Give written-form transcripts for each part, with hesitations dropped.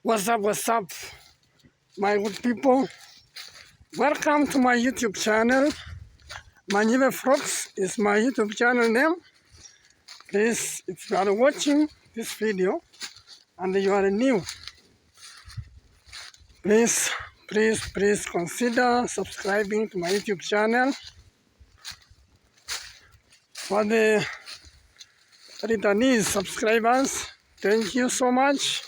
What's up, my good people? Welcome to my YouTube channel. Manjive Vlogs is my YouTube channel name. Please, if you are watching this video and you are new, please consider subscribing to my YouTube channel. For the returnees subscribers, thank you so much.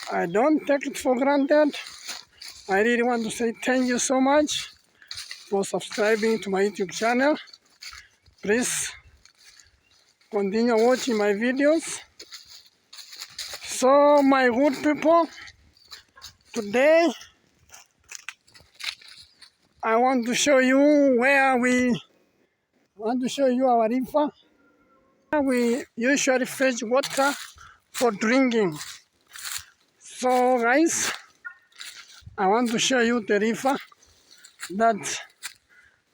I don't take it for granted. I really want to say thank you so much for subscribing to my YouTube channel. Please continue watching my videos. So my good people, today I want to show you our river. We usually fetch water for drinking. So guys, I want to show you the river that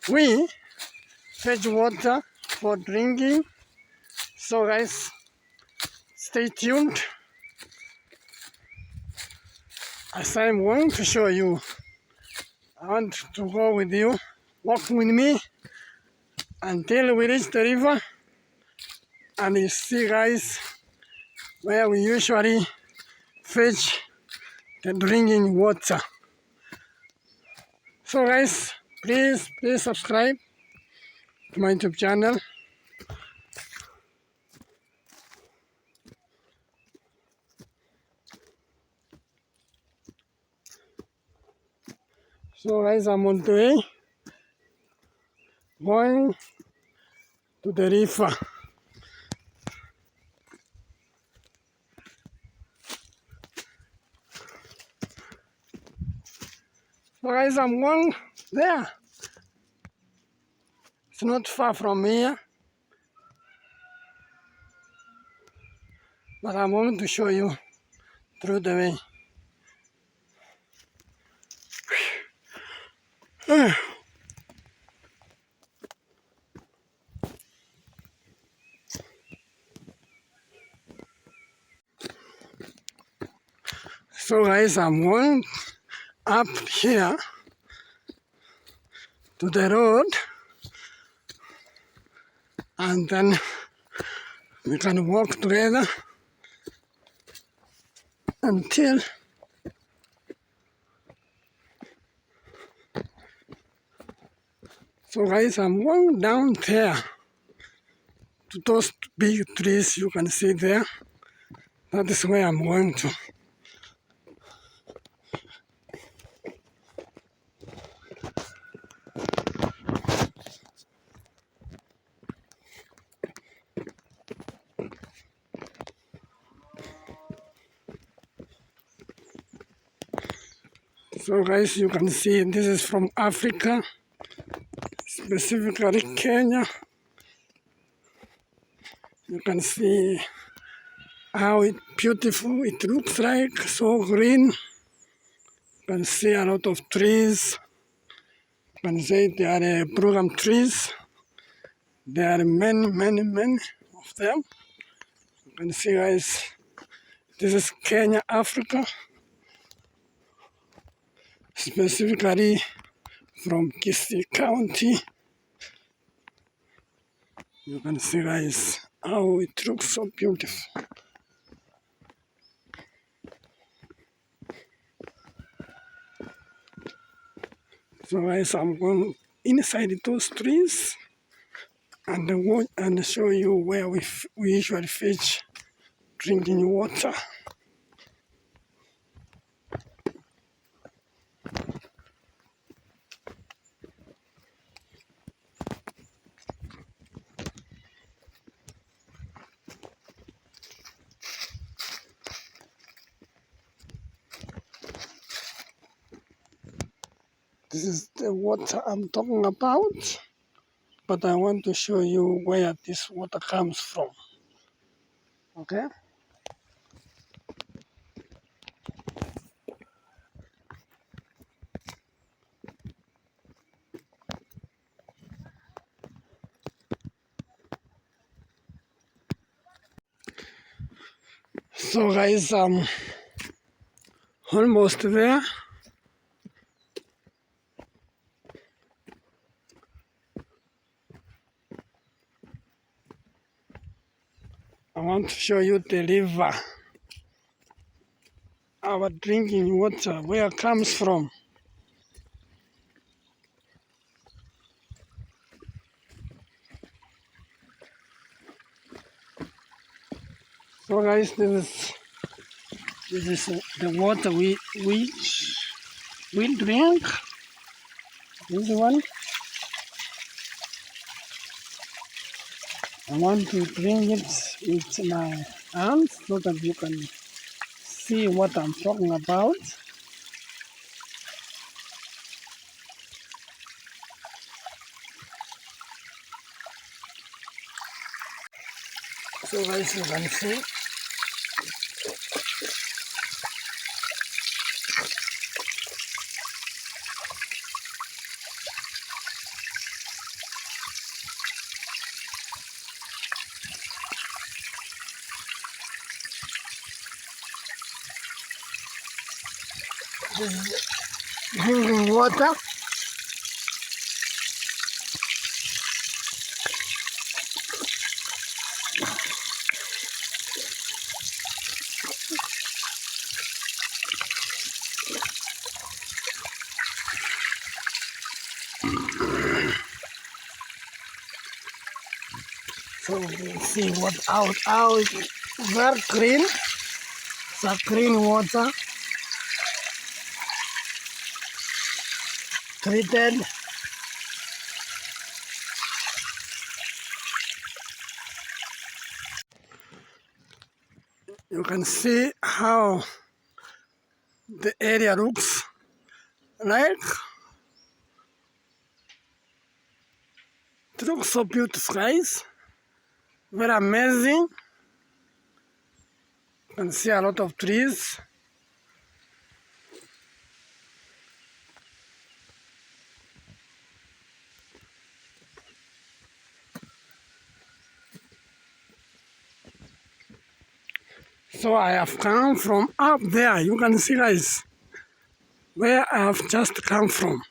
we fetch water for drinking. So guys, stay tuned as I'm going to show you. I want to go with you, walk with me until we reach the river, and you see guys where we usually fetch the drinking water. So guys, please subscribe to my YouTube channel. So guys, I'm on the way going to the river. So guys, I'm going there. It's not far from here, but I'm going to show you through the way. So guys, I'm going up here to the road, and then we can walk together until so guys, I'm going down there to those big trees you can see there. That is where I'm going to. So guys, you can see this is from Africa, specifically Kenya. You can see how beautiful it looks like, so green. You can see a lot of trees. You can see they are program trees. There are many of them. You can see guys, this is Kenya, Africa. Specifically from Kisii County. You can see guys how it looks so beautiful. So guys, I'm going inside those trees and show you where we usually fetch drinking water. This is the water I'm talking about, but I want to show you where this water comes from. Okay? So guys, Almost there. I want to show you the river. Our drinking water, where it comes from. So guys, this is the water we drink. This one. I want to drink it with my hands so that you can see what I'm talking about. So guys, you can see. This is drinking water. So we can see what how it's very green. It's a green water. Treated. You can see how the area looks like. It looks so beautiful, guys. Very amazing. You can see a lot of trees. So I have come from up there. You can see, guys, where I have just come from.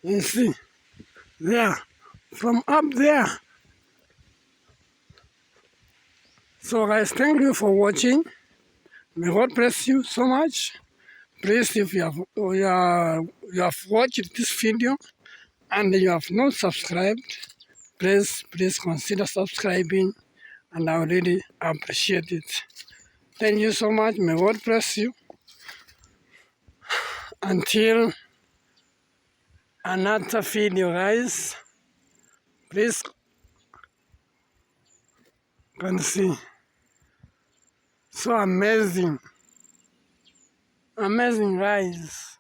You see, there, from up there. So guys, thank you for watching. May God bless you so much. Please, if you have watched this video and you have not subscribed, please consider subscribing, and I really appreciate it. Thank you so much. May God bless you. Until another video, guys. Please can see. So amazing, guys.